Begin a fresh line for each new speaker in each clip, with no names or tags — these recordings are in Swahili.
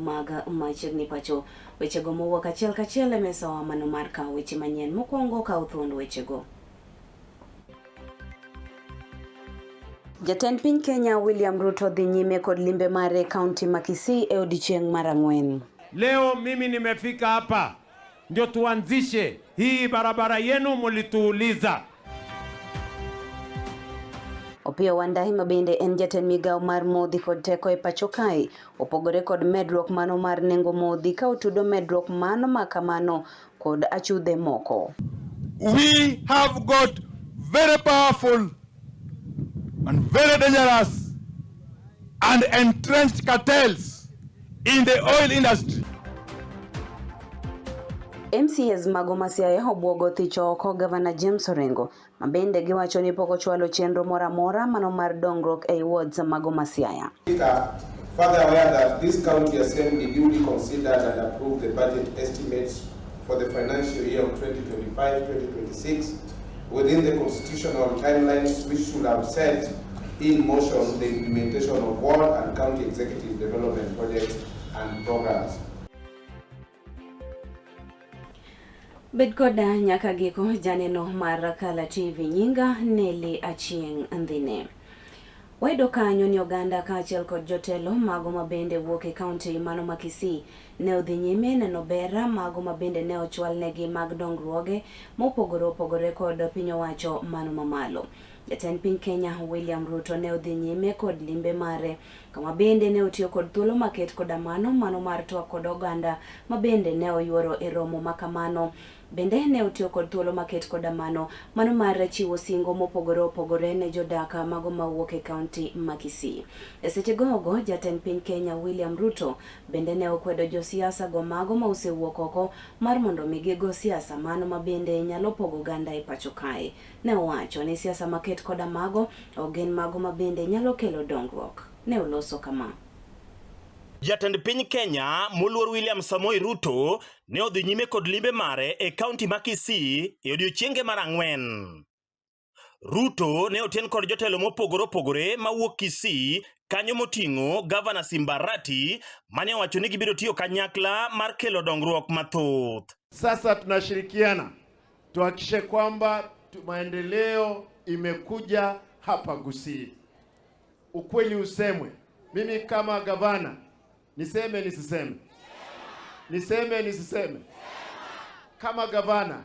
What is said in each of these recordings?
maga machegni pacho weche go mowuok achiel kachiel e mesa wa mano mar ka weche manyien mokwongo ka thuond weche go. Jatend piny Kenya William Ruto dhi nyime kod limbe mare kaunti ma Kisii e odiechieng' mar 4.
Leo mimi nimefika hapa ndio tuanzishe hii barabara yenu mulituuliza.
Opiyo Wandayi mabende en jatend migao mar modhi kod teko e pacho kae opogore kod medruok mano mar nengo modhi ka otudo medruok mano makamano kod achudhe moko.
We have got very powerful and very dangerous and entrenched cartels in the oil industry.
MCAs mago Masiaya obwogo thicho oko Governor James Orengo mabende giwacho ni pok ochwalo chenro mora mora mano mar dongruok e wards mago Masiaya.
Further aware that this county assembly duly considered and approved the budget estimates for the financial year of 2025-2026 within the constitutional timelines which should have set in motion the implementation of ward and county executive development projects and programs.
Bedkoda nyaka giko janeno mar Kala TV nyinga Nelly Achieng' Andhine. Wayudo kanyo ni oganda kaachiel kod jotelo mago mabende wuok e kaunti mano ma Kisii ne odhi nyime neno bera mago mabende ne ochwalnegi mag dongruoge mopogore kod piny owacho mano mamalo. Jatend piny Kenya William Ruto ne odhi nyime kod limbe mare kama bende ne otiyo kod thuolo maket koda mano mar twak kod oganda mabende ne oyuoro e romo makamano. Bende ne otiyo kod thuolo maket koda mano mar chiwo singo mopogore ne jodaka mago mawuok e kaunti ma Kisii. E seche gogo jatend piny Kenya William Ruto bende ne okwedo josiasa go mago ma osewuok oko mar mondo migigo siasa mano mabende nyalo pogo oganda e pacho kae. Ne owacho ni siasa maket koda mago ogen mago mabende nyalo kelo dongruok. Ne oloso kama.
Jatend piny Kenya moluor William Samoei Ruto ne odhi nyime kod limbe mare e kaunti ma Kisii e odiechienge mar 4. Ruto ne otien kod jotelo mopogore mawuok Kisii kanyo moting'o Governor Simbarati mane owacho ni gibiro tiyo kanyakla mar kelo dongruok mathoth.
Sasa tunashirikiana tuhakikishe kwamba maendeleo imekuja hapa Kisii. Ukweli usemwe, mimi kama gavana niseme nisiseme? Niseme nisiseme? Kama gavana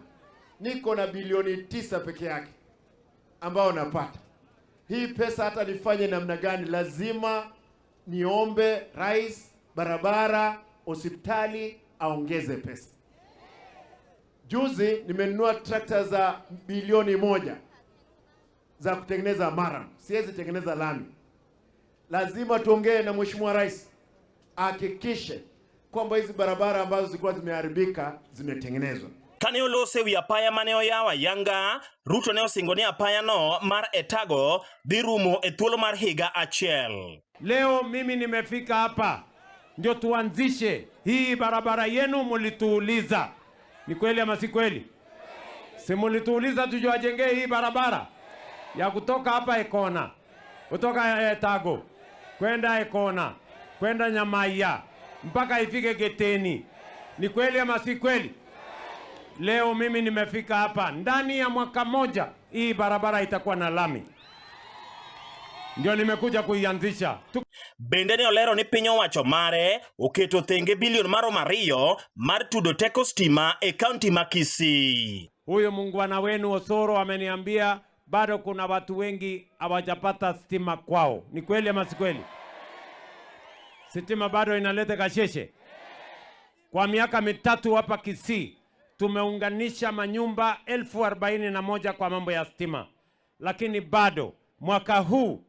niko na bilioni 9 peke yake ambao napata. Hii pesa hata nifanye namna gani lazima niombe rais, barabara, hospitali aongeze pesa. Juzi nimenunua trakta za bilioni 1 za kutengeneza maram. Siwezi tengeneza lami. Lazima tuongee na mheshimiwa rais hakikishe kwamba hizi barabara ambazo zilikuwa zimeharibika zimetengenezwa.
Kane olose wi apaya mane oyawa yanga, Ruto ne osingo ni apaya no mar Etago dhi rumo e thuolo mar higa achiel.
Leo mimi nimefika hapa ndio tuanzishe hii barabara yenu mulituuliza. Ni kweli ama si kweli? Si mulituuliza tujojengee hii barabara ya kutoka hapa Ekona, kutoka Etago kwenda Ekona, kwenda Nyamaiya mpaka ifike Geteni. Ni kweli ama si kweli? Leo mimi nimefika hapa ndani ya mwaka moja hii barabara itakuwa na lami. Ndio nimekuja kuianzisha.
Bende ne olero ni piny owacho mare oketo thenge bilion maromo 2 mar tudo teko stima e kaunti ma Kisii.
Huyo muungwana wenu Osoro ameniambia bado kuna watu wengi hawajapata stima kwao. Ni kweli ama si kweli? Stima bado inaleta kasheshe. Kwa miaka 3 hapa Kisii tumeunganisha manyumba 41,000 kwa mambo ya stima. Lakini bado mwaka huu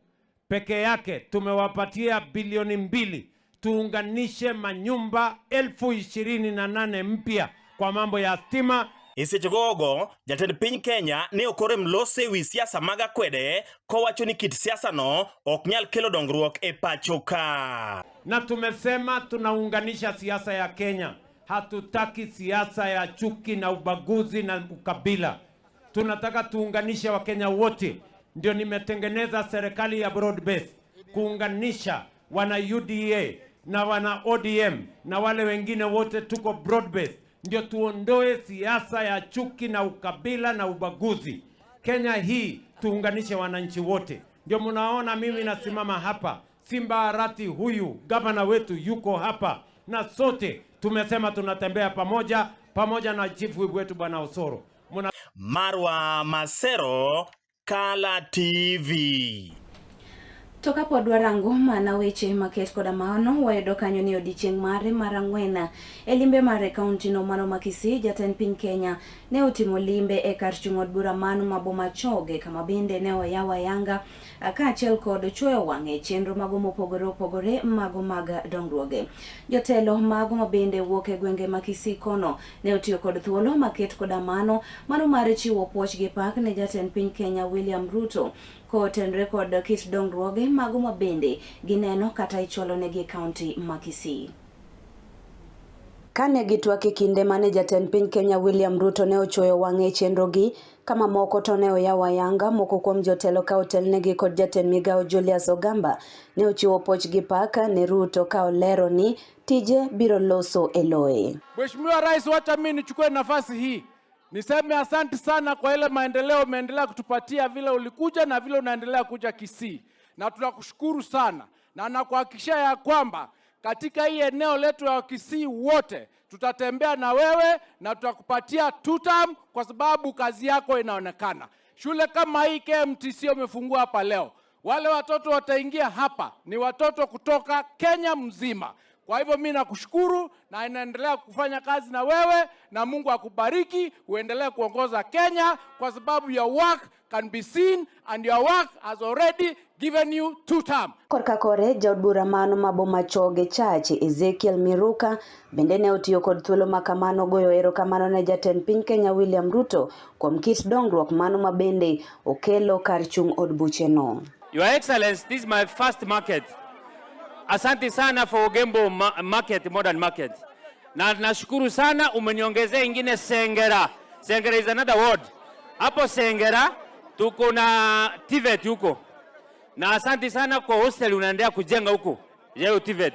peke yake tumewapatia bilioni 2 tuunganishe manyumba 28,000 mpya kwa mambo ya stima.
Seche gogo jatend piny Kenya ne okore mlose wi siasa mag akwede kowacho ni kit siasa no ok nyal kelo dongruok e pacho ka.
Na tumesema tunaunganisha siasa ya Kenya. Hatutaki siasa ya chuki na ubaguzi na ukabila. Tunataka tuunganishe Wakenya wote. Ndio nimetengeneza serikali ya broad base kuunganisha wana UDA, na wana ODM na wale wengine wote tuko broad based, ndio tuondoe siasa ya chuki na ukabila na ubaguzi. Kenya hii tuunganishe wananchi wote. Ndio mnaona mimi nasimama hapa, Simba Arati huyu gavana wetu yuko hapa, na sote tumesema tunatembea pamoja na chief wetu Bwana Osoro.
Marwa Masero, Kala TV.
Toka pod warango mana weche maket koda maono wayudo kanyo ni odiochieng' mare marang'wena e limbe mare kaunti no mano ma Kisii. Jatend piny Kenya ne otimo limbe e kar chung' od bura mano ma Boma Choge, kama bende ne oyaw ayanga kaachiel kod chwoyo wang'e chenro mago mopogore opogore mago mag dongruoge. Jotelo mago ma bende wuok e gwenge ma Kisii kono ne otiyo kod thuolo maket koda mano mar chiwo puoch gi pak ne jatend piny Kenya William Ruto kotenre kod kit dongruoge mago ma bende gineno kata ichwalo negi kaunti ma Kisii. Kane gitwak e kinde mane jatend piny Kenya William Ruto ne ochoyo wang'e chenrogi, kama moko to ne oyaw ayanga, moko kuom jotelo ka otelnegi kod jatend migao Julius Ogamba ne ochiwo poch gi paka ne Ruto ka olero ni tije biro loso eloe.
Mheshimiwa Rais, wacha mimi nichukue nafasi hii niseme asante sana kwa ile maendeleo umeendelea kutupatia, vile ulikuja na vile unaendelea kuja Kisii, na tunakushukuru sana, na nakuhakikishia ya kwamba katika hii eneo letu ya Kisii wote tutatembea na wewe na tutakupatia 2 term kwa sababu kazi yako inaonekana. Shule kama hii KMTC umefungua hapa leo, wale watoto wataingia hapa ni watoto kutoka Kenya mzima. Kwa hivyo mimi nakushukuru na inaendelea kufanya kazi na wewe, na Mungu akubariki uendelee kuongoza Kenya, kwa sababu your work can be seen and your work has already given you 2 term.
Korka kore jaod bura mano ma Boma Choge Chache Ezekiel Miruka bende ne otiyo kod thuolo makamano goyo erokamano ne jatend piny Kenya William Ruto kuom kit dongruok mano ma bende okelo kar chung' od buche no.
Your Excellency, this is my first market. Asante sana for Ogembo market, modern market. Na nashukuru sana umeniongezea ingine Sengera. Sengera is another word. Hapo Sengera tuko na TVET huko. Na asante sana kwa hostel unaendelea kujenga huko. Yeo TVET.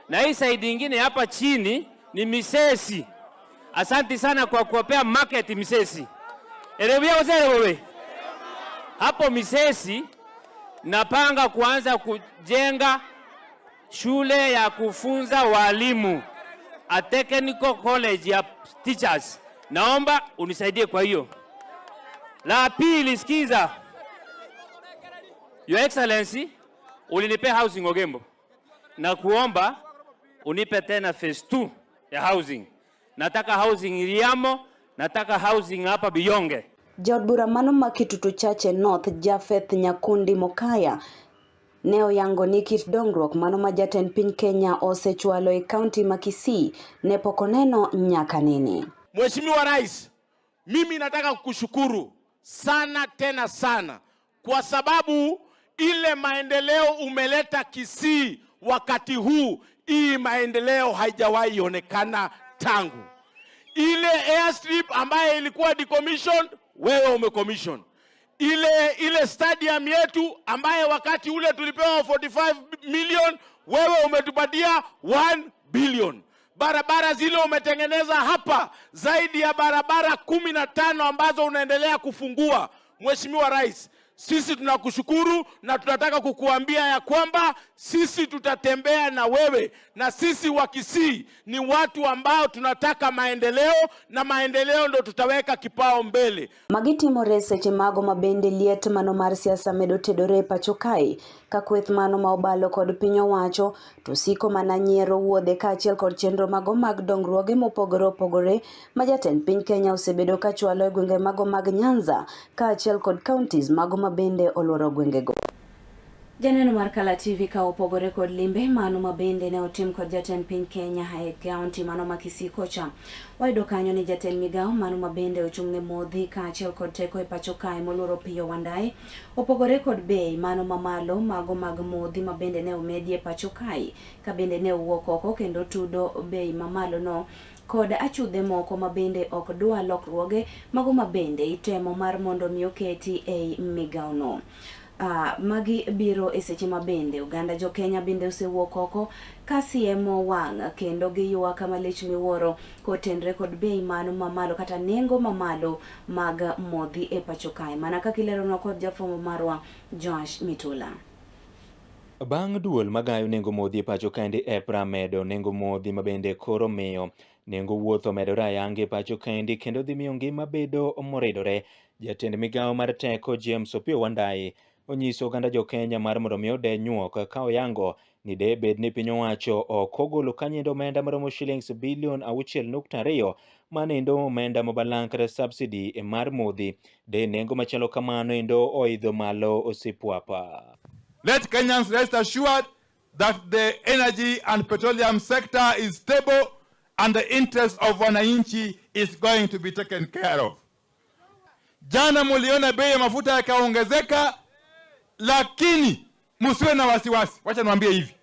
Na hii side ingine hapa chini ni Misesi. Asante sana kwa kuwapea market Misesi. Elewia wazere wewe. Hapo Misesi napanga kuanza kujenga shule ya kufunza walimu, a technical college ya teachers. Naomba unisaidie kwa hiyo. La pili, sikiza. Your Excellency, ulinipea housing Ogembo. Na kuomba unipe tena phase 2 ya housing. Nataka housing Iriamo, nataka housing hapa Biyonge.
Jaod bura mano ma Kitutu Chache North Japheth Nyakundi Mokaya neo yango ni kit dongruok mano ma jatend piny Kenya osechwalo e kaunti ma Kisii ne pokoneno nyaka nini.
Mheshimiwa Rais, mimi nataka kukushukuru sana tena sana kwa sababu ile maendeleo umeleta Kisii wakati huu, hii maendeleo haijawahi onekana tangu. Ile airstrip ambaye ilikuwa decommissioned, wewe umecommission. Ile stadium yetu ambaye wakati ule tulipewa 45 million, wewe umetupatia 1 billion. Barabara zile umetengeneza hapa zaidi ya barabara 15 ambazo unaendelea kufungua. Mheshimiwa Rais, sisi tunakushukuru na tunataka kukuambia ya kwamba sisi tutatembea na wewe, na sisi wa Kisii ni watu ambao tunataka maendeleo, na maendeleo ndo tutaweka kipao mbele.
Magiti morese chemago mabende liet mano mar siasa medo tedore pacho kae ka kweth mano ma obalo kod piny owacho to siko mana nyiero wuodhe kaachiel kod chenro mago mag dongruoge mopogore opogore ma jatend piny Kenya osebedo ka chwalo e gwenge mago mag Nyanza kaachiel kod counties mago mabende oluoro gwengego. Janeno mar Kala TV ka opogore kod limbe mano mabende ne otim kod jatend piny Kenya e kaunti mano ma Kisii kocha. Wayudo kanyo ni jatend migao mano mabende ochung'ne modhi kaachiel kod teko e pacho kae moluoro Piyo Wandayi opogore kod bei mano mamalo mago mag modhi mabende ne omedi e pacho kae ka bende ne owuok oko kendo tudo bei mamalo no kod achudhe moko mabende ok dwa lokruoge mago mabende itemo mar mondo mi oketi e migao no. magi biro e seche mabende oganda jo Kenya bende osewuok oko ka siemo wang' kendo giyua kama lich miwuoro kotenre kod bei mano mamalo kata nengo mamalo mag modhi e pacho kae, mana kaka ileronwa kod jafwambo marwa Josh Mitula.
Bang' duol magayo nengo modhi e pacho kaendi EPRA medo nengo modhi mabende koro miyo nengo wuotho medore ayanga e pacho kaendi kendo dhi miyo ngima bedo moridore. Jatend migawo mar teko James Opiyo Wandayi onyiso oganda jo Kenya mar mondo mi ode nyuok ka oyango ni debed ni piny owacho ok ogolo kanyendo omenda maromo shillings bilion 6.2 manendo omenda mobalang' kata subsidy mar modhi de nengo machalo kamano endo oidho malo osipwapa.
Let Kenyans rest assured that the energy and petroleum sector is stable and the interest of wananchi is going to be taken care of. Jana muliona bei ya mafuta yakaongezeka, lakini musiwe na wasiwasi. Wacha niwaambie hivi,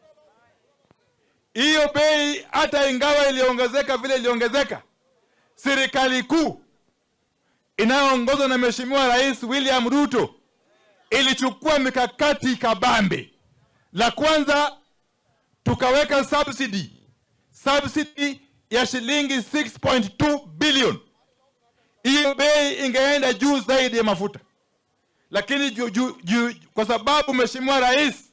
hiyo bei hata ingawa iliongezeka vile iliongezeka, serikali kuu inayoongozwa na Mheshimiwa Rais William Ruto ilichukua mikakati kabambe. La kwanza, tukaweka subsidy ya shilingi 6.2 billion. Hiyo bei ingeenda juu zaidi ya mafuta, lakini kwa sababu Mheshimiwa Rais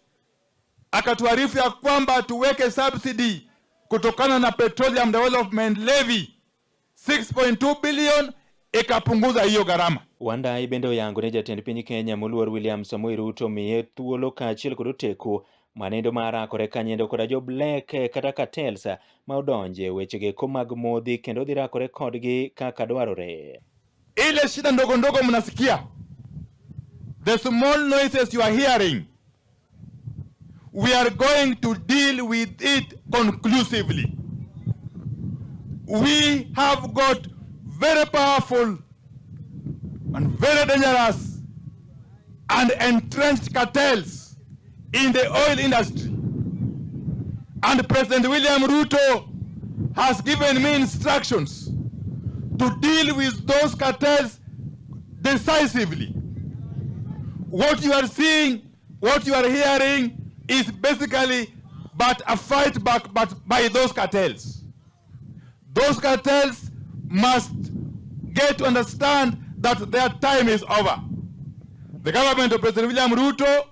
akatuarifu ya kwamba tuweke subsidy kutokana na Petroleum Development Levy 6.2 billion, ikapunguza hiyo gharama.
Wandayi bende oyango ne jatend piny Kenya moluor William Samoei Ruto miye thuolo kaachiel kod oteko manendo marakore kanyendo koda jo black kata cartels ma odonje wechege ko mag modhi kendo dhi rakore kodgi kaka dwarore.
Ile shida ndogo ndogo mnasikia, the small noises you are hearing, we are going to deal with it conclusively. We have got very powerful and very dangerous and entrenched cartels in the oil industry. And President William Ruto has given me instructions to deal with those cartels decisively. What you are seeing, what you are hearing is basically but a fight back by those cartels. Those cartels must get to understand that their time is over. The government of President William Ruto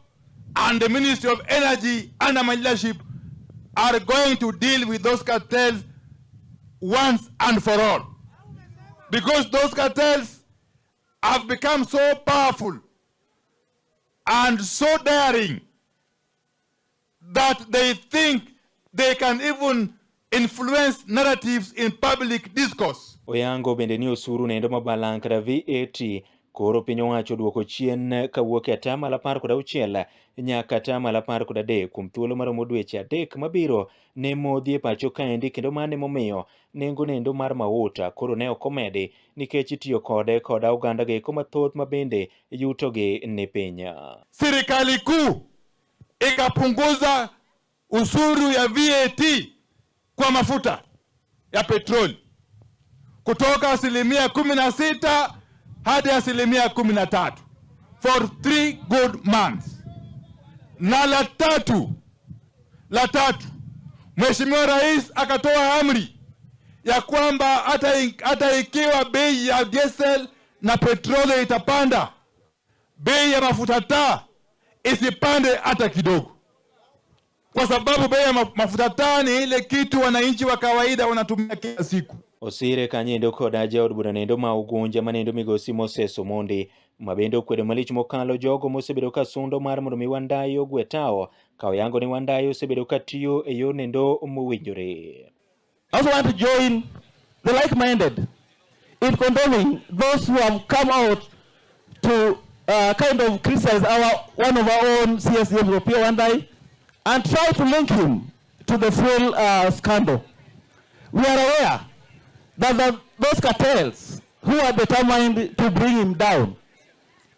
and the Ministry of Energy under my leadership are going to deal with those cartels once and for all. Because those cartels have become so powerful and so daring that they think they can even influence narratives in public discourse.
Oyango bende ni osuru nendo mabalang' kata VAT koro piny owacho duoko chien kawuok e 16% nyaka 13% kuom thuolo maromo dweche 3 mabiro ne modhi e pacho kaendi, kendo mane momiyo nengo nendo mar mauta koro ne ok omedi nikech itiyo kode koda oganda ge mathoth mabende yuto gi ni piny.
Serikali kuu ikapunguza usuru ya VAT kwa mafuta ya petroli kutoka 16% hadi 13% for 3 good months. Na la tatu, Mheshimiwa Rais akatoa amri ya kwamba hata ikiwa bei ya diesel na petroli itapanda, bei ya mafuta taa isipande hata kidogo, kwa sababu bei ya mafuta taa ni ile kitu wananchi wa kawaida wanatumia kila siku.
Osire kanyendo koda jaod bura nendo ma ugunja manendo migosi Moses Omondi mabendo kwedo malich mokalo jogo mosebedo ka sundo mar mondo mi Wandayi ogwe tao ka oyango ni Wandayi osebedo ka tiyo e yor nendo mowinjore.
I also want to join the like-minded in condoning those who have come out to kind of criticize one of our own CSDM, Opiyo Wandayi, and try to link him to the fuel scandal. We are aware that those cartels who are determined to bring him down,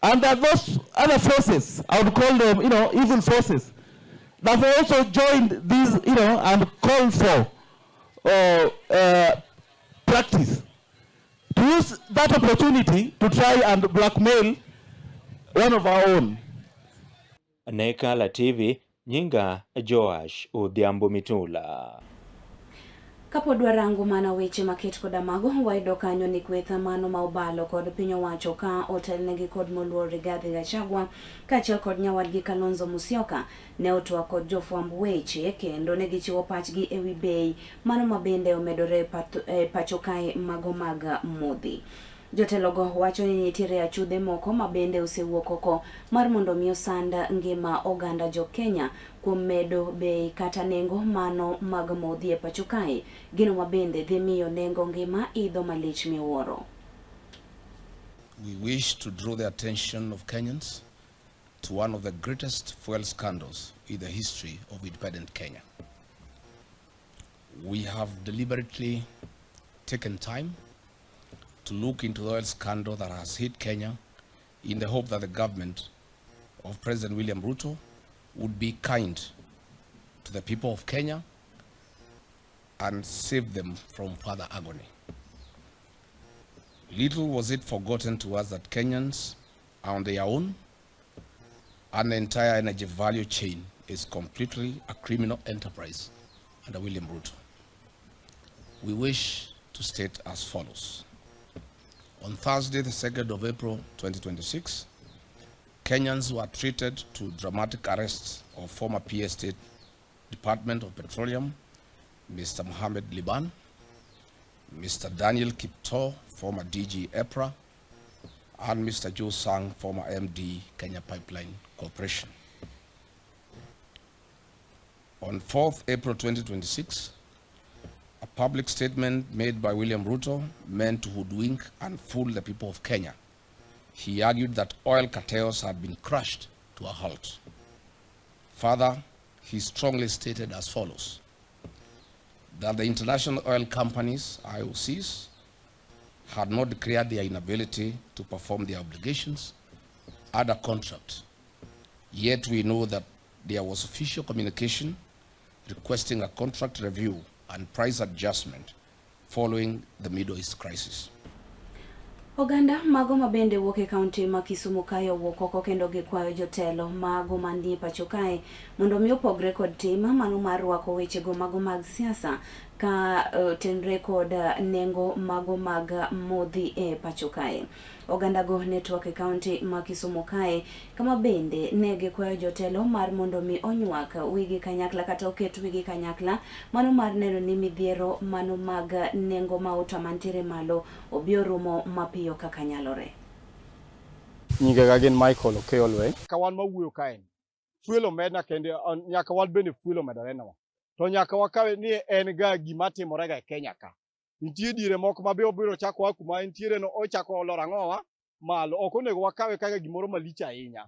and that those other forces, I would call them, evil forces, that have also joined these, and called for practice to use that opportunity to try and blackmail one of our own.
Ne Kala TV, nyinga Joash Odhiambo Mitula.
Kapo dwarangu mana weche maket koda mago wayudo kanyo ni kwetha mano ma obalo kod piny owacho ka otelnegi kod moluor Rigathi Gachagua kaachiel kod nyawadgi Kalonzo Musyoka ne otwak kod jofwamb weche kendo ne gichiwo pachgi ewi bei mano ma bende omedore pacho kae mago mag modhi. Jotelogo wacho ni nitiere achudhe moko ma bende osewuok oko mar mondo miyo sanda ngima oganda jo Kenya kuom medo bei kata nengo mano mag modhi e pacho kae, gino ma bende dhi miyo nengo ngima idho malich miwuoro.
We wish to draw the attention of Kenyans to one of the greatest fuel scandals in the history of independent Kenya. We have deliberately taken time to look into the oil scandal that has hit Kenya in the hope that the government of President William Ruto would be kind to the people of Kenya and save them from further agony. Little was it forgotten to us that Kenyans are on their own and the entire energy value chain is completely a criminal enterprise under William Ruto. We wish to state as follows. On Thursday, the 2nd of April 2026, Kenyans were treated to dramatic arrests of former PA State Department of Petroleum, Mr. Mohammed Liban, Mr. Daniel Kipto, former DG EPRA, and Mr. Joe Sang, former MD, Kenya Pipeline Corporation. On 4th April 2026, a public statement made by William Ruto meant to hoodwink and fool the people of Kenya. He argued that oil cartels had been crushed to a halt. Further, he strongly stated as follows: that the international oil companies, IOCs, had not declared their inability to perform their obligations under contract. Yet we know that there was official communication requesting a contract review and price adjustment following the Middle East crisis.
Oganda mago mabende wuok e kaunti ma Kisumu kayo wuok oko kendo gikwayo jotelo mago manie pacho kae mondo mi opogre kod tim mano mar rwako wechego mago mag siasa ka tenre kod nengo mago mag modhi e pacho kae. Oganda go network e kaunti ma Kisumu kae kama bende ne gikwayo jotelo mar mondo mi onywak wigi kanyakla kata oket wigi kanyakla mano mar neno ni midhiero mano mag nengo ma utamantiere malo obiorumo mapiyo kaka nyalore.
Nyinga gin Michael Okeolwe. Kawan mawuoyo kae. Fuelo medna kende nyaka wan bende fuelo medorenawa. To nyaka wakawe ni en ga gima timorega e Kenya ka. Nitie dire moko mabe obiro chako wa kuma entiere no ochako olorang'owa malo ok onego wakawe kaka gimoro malich ahinya.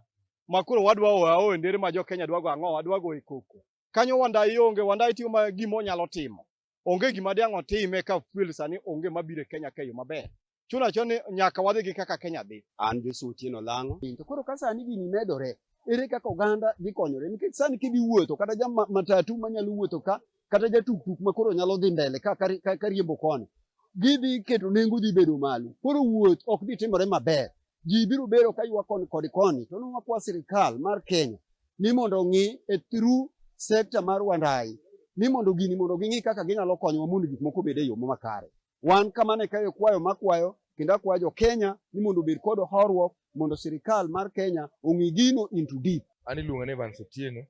Makoro wadwa oa ndere ma jo Kenya dwago ang'owa dwago e koko. Kanyo Wandai onge, Wandai tiyo ma gimo nyalo timo. Onge gima diang'o time ka fuel sani onge mabire Kenya kayo maber. Chuna choni nyaka wadhi gi kaka Kenya dhi.
An Joshua Otieno Lang'o. To koro ka sani gini medore, ere kaka oganda dhi konyore nikech sani kidhi wuotho kata matatu manyalo wuotho ka kata jatuk makoro nyalo dhi mbele ka riembo koni. Gidhi keto nengo dhi bedo malo. Koro wuoth ok dhi timore maber. Ji biro bero ka ywa koni. To nwa kwa sirikal mar Kenya ni mondo ng'i through sector mar Wandai. Ni mondo ging'i kaka ginyalo konyo mondo gik moko bede yo makare. Wan kamane kayo kwayo makwayo kendo akwayo jo Kenya ni mondo bed kod horruok mondo sirikal mar Kenya ong'i gino into deep.
Ani luongo ne Evans Otieno.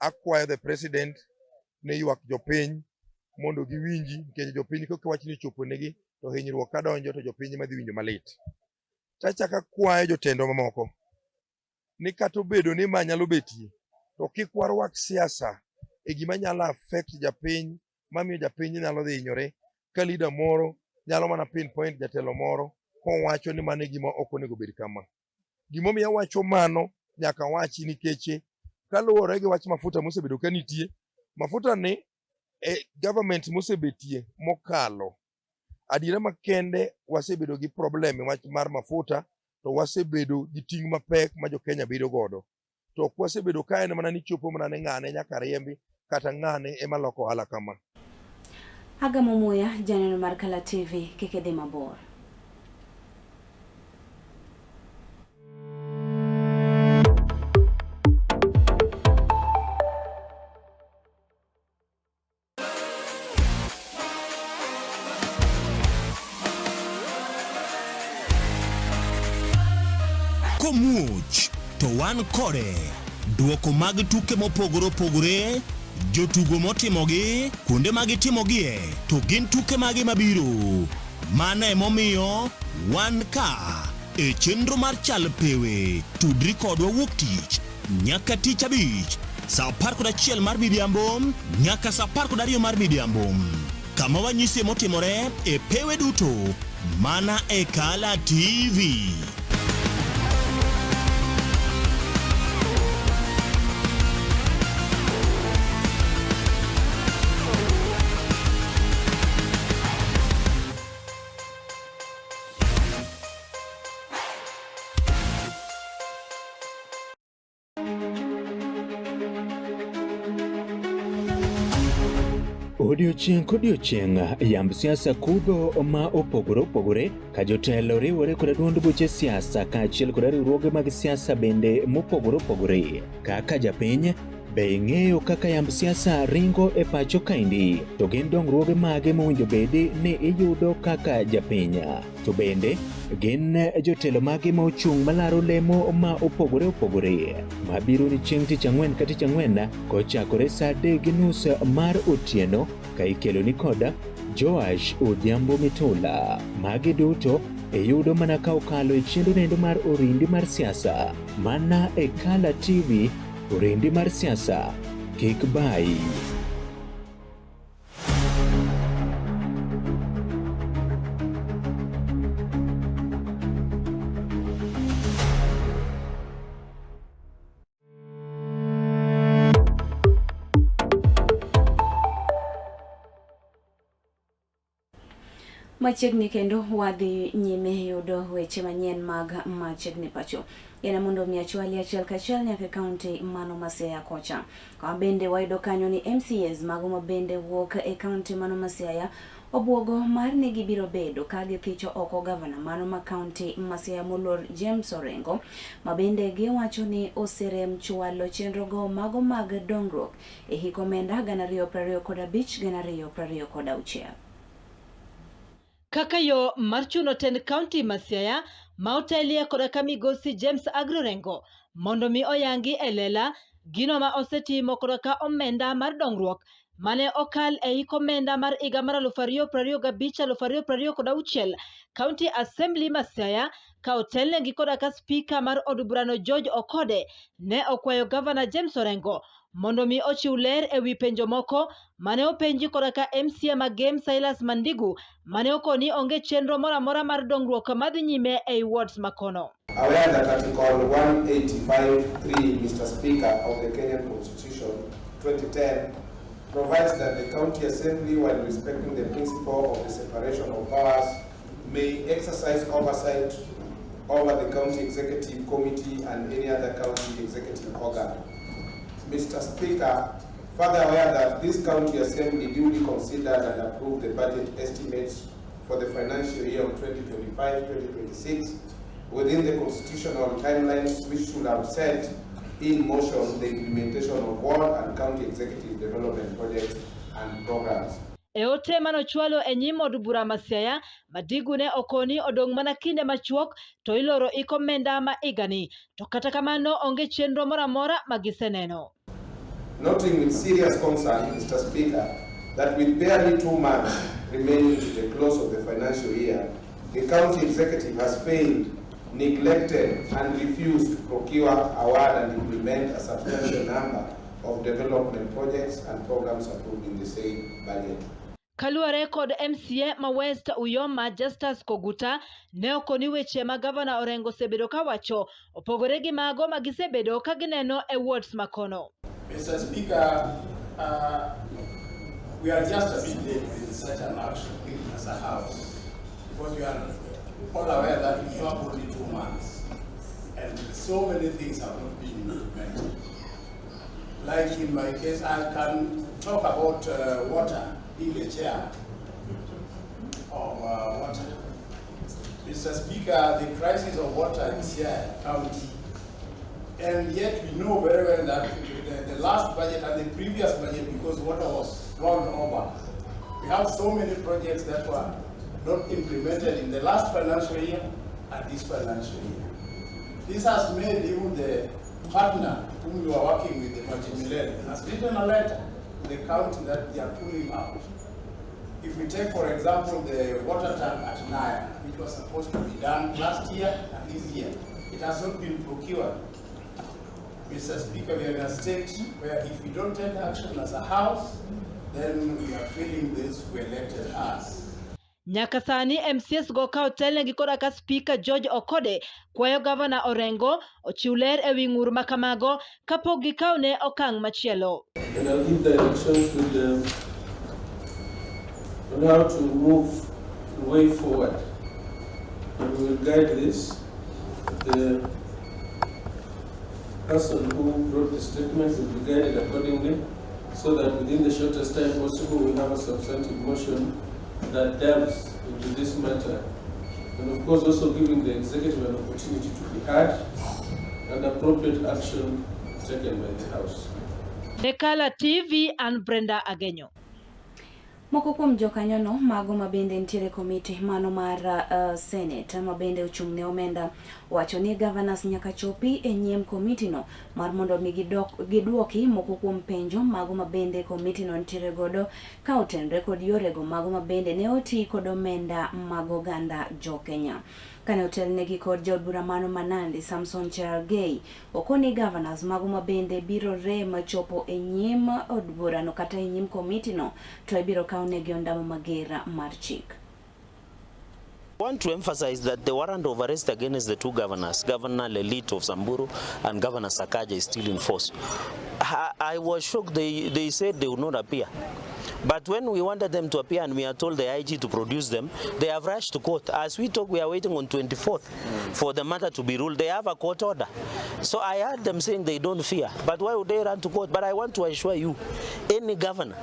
Akwayo the president ne ywak jopiny mondo giwinji nikech jopiny kok wach ni chopo negi to hinyruok ka donjo to jopiny madhi winjo malit. Tachaka akwayo jotendo mamoko ni kata obedo ni ma nyalo betie to kik warwak siasa e gima nyalo affect japiny mamiyo japiny nyalo dhi hinyore ka leader moro nyalo mana pinpoint jatelo moro kowacho ni mane gima ok onego bed kama. Gimomiyo wacho mano nyaka wachi nikech kaluwore gi wach mafuta mosebedo ka nitie mafuta ni government mosebetie mokalo adira makende wasebedo gi problem mar mafuta to wasebedo gi ting' mapek ma jo Kenya bedo godo to ok wasebedo ka en mana ni chopo mana ne ng'ane nyaka riembi kata ng'ane ema loko ohala kama.
Agamo Muya, janeno mar Kala TV, kik idhi mabor.
komuoch to wan kode. Duoko mag tuke mopogore opogore, jotugo motimogi, kuonde magitimogie, to gin tuke magi mabiro. Mano emomiyo wan ka e chenro mar chal pewe. Tudri kodwa wuok tich nyaka tich abich saa 11 mar midhiambo nyaka saa 12 mar midhiambo. Kama wanyisi motimore e pewe duto mana e Kala TV.
Odiochieng' kodiochieng' yamb siasa kudho ma opogore opogore ka jotelo riwore kod duond buche siasa kaachiel kod riwruoge mag siasa bende mopogore opogore. Kaka japiny be ing'eyo kaka yamb siasa ringo e pacho kaendi, to gin dongruoge mage mowinjo bedi ni iyudo kaka japiny, to bende gin jotelo mage ma ochung' malaro lemo ma opogore opogore mabiro ni chieng' tich ang'wen ka tich ang'wen kochakore saa 3:30 mar otieno ka ikelo ni koda Joash Odhiambo Mitula. Magi duto iyudo mana ka okalo e chenro nendo mar orindi mar siasa mana e Kala TV. Orindi mar siasa kik bai.
Machiegni kendo wadhi nyime yudo weche manyien mag machiegni pacho. Yana mondo miachwali achiel kachiel nyaka kaunti mano Siaya kocha. Kama bende wayudo kanyo ni MCAs mago mabende wuok e kaunti mano Siaya obwogo mar ni gibiro bedo ka githicho oko gavana mano ma kaunti Siaya moluor James Orengo, mabende giwacho ni oserem chwalo chenrogo mago mag dongruok e hik omenda 2025-2026.
Kaka yo mar chuno tend kaunti ma Siaya ma otelie koda ka migosi James Orengo mondo mi oyangi e lela gino ma osetimo koda ka omenda mar dongruok mane okal e hik omenda mar higa mar 2025-2026 County Assembly ma Siaya ka otelnegi koda ka spika mar od burano George Okode ne okwayo gavana James Orengo mondo mi ochiw ler e wi penjo moko mane openji koda ka MCA ma Game Silas Mandigu mane okoni onge chenro mora mora mar dongruok madhi nyime e wards makono.
Aware that Article 185(3), Mr. Speaker, of the Kenyan Constitution 2010 provides that the County Assembly, while respecting the principle of the separation of powers, may exercise oversight over the County Executive Committee and any other county executive organ. Mr. Speaker, further aware that this County Assembly duly considered and approved the budget estimates for the financial year of 2025-2026 within the constitutional timelines which should have set in motion the implementation of ward and county executive development projects and programs.
E ote manochwalo e nyim od bura ma Siaya, Mandigu ne okoni odong' mana kinde machuok to iloro hik omenda ma igani, to kata kamano onge chenro mora mora magiseneno.
Noting with serious concern, Mr. Speaker, that with barely 2 months remaining to the close of the financial year, the county executive has failed, neglected, and refused to procure, award, and implement a substantial number of development projects and programs approved in the same budget.
Kaluwore kod MCA ma West Uyoma Justus Koguta ne okoni weche ma gavana Orengo sebedo ka wacho opogore gi mago ma gisebedo ka gineno e wards makono.
Mr. Speaker, we are just a bit late with such an action as a house because we are all aware that we have only 2 months and so many things have not been implemented. Like in my case, I can talk about water, being the chair of water. Mr. Speaker, the crisis of water in Siaya County, and yet we know very well that the last budget and the previous budget, because water was rolled over, we have so many projects that were not implemented in the last financial year and this financial year. This has made even the partner whom you are working with, the multi-millionaire, has written a letter to the county that they are pulling out. If we take, for example, the water tank at Naya, which was supposed to be done last year and this year, it has not been procured. Mr. Speaker, we are in a state where if we don't take action as a house, then we are feeling this who elected us.
Nyakasani MCS go kautel ne gikoda ka Speaker George Okode kwayo Governor Orengo ochiuler ewi ngur makamago kapok gikaune okang machielo.
And I'll give directions with them on how to move the way forward. And we will guide this. The person who wrote the statement will be guided accordingly so that within the shortest time possible we have a substantive motion that delves into this matter. And of course also giving the executive an opportunity to be heard and appropriate action taken by the House.
Nekala TV and Brenda Agenyo.
Moko kuom jokanyono mago mabende ntiere komiti mano mar Senate mabende ochung' ne omenda wacho ni governors nyaka chopi e nyiem komiti no mar mondo mi giduoki moko kuom penjo mago mabende komiti no ntiere godo ka otenre kod yorego mago mabende ne oti kod omenda mag oganda jo Kenya. Kane otelnegi kod jaod bura mano Manandi Samson Cherargei okoni governors mago mabende biro rem chopo e nyim od bura no kata e nyim komiti no to ibiro kawnegi ondamo magera mar chik.
I want to emphasize that the warrant of arrest against the two governors, Governor Lelit of Samburu and Governor Sakaja, is still in force. I was shocked. They said they would not appear. But when we wanted them to appear and we are told the IG to produce them, they have rushed to court. As we talk, we are waiting on 24th for the matter to be ruled. They have a court order. So I heard them saying they don't fear. But why would they run to court? But I want to assure you, any governor,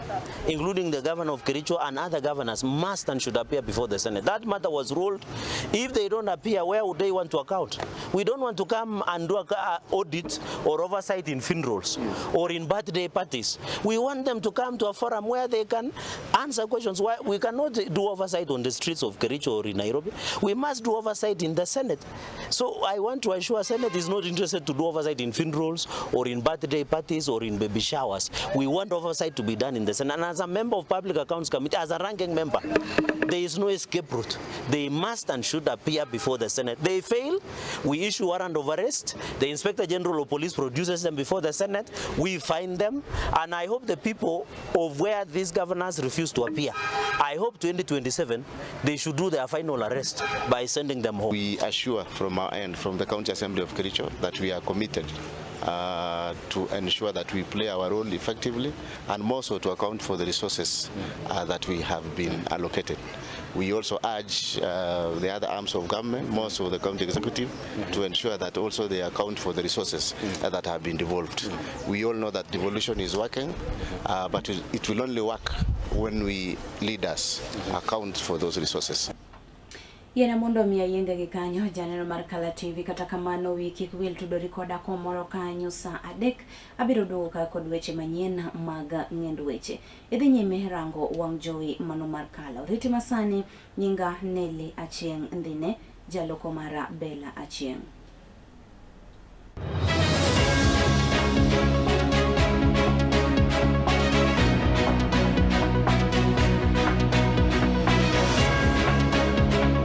including the governor of Kericho and other governors, must and should appear before the Senate. That matter was ruled. If they don't appear, where would they want to account? We don't want to come and do an audit or oversight in funerals or in birthday parties. We want them to come to a forum where they can answer questions. Why we cannot do oversight on the streets of Kericho or in Nairobi. We must do oversight in the Senate. So I want to assure Senate is not interested to do oversight in funerals or in birthday parties or in baby showers. We want oversight to be done in the Senate. And as a member of Public Accounts Committee, as a ranking member, there is no escape route. They must and should appear before the Senate. They fail, we issue warrant of arrest. The Inspector General of Police produces them before the Senate. We find them. And I hope the people of where these governors refuse to appear, I hope 2027 they should do their final arrest by sending them home.
We assure from our end, from the County Assembly of Kericho, that we are committed to ensure that we play our role effectively and more so to account for the resources that we have been allocated. We also urge the other arms of government, more so the county executive, to ensure that also they account for the resources that have been devolved. We all know that devolution is working, but it will only work when we leaders account for those resources.
Yena mondo miya yende gi kanyo janeno mar Kala TV kata kamano wiki kwil tudori koda komoro kanyo sa adek abiro duoka kod weche manyien mag ng'end weche. Idhi nyime rango wang jowi mano mar Kala. Riti masani nyinga Nelly Achieng' Ndine jaloko mara Bella Achieng'.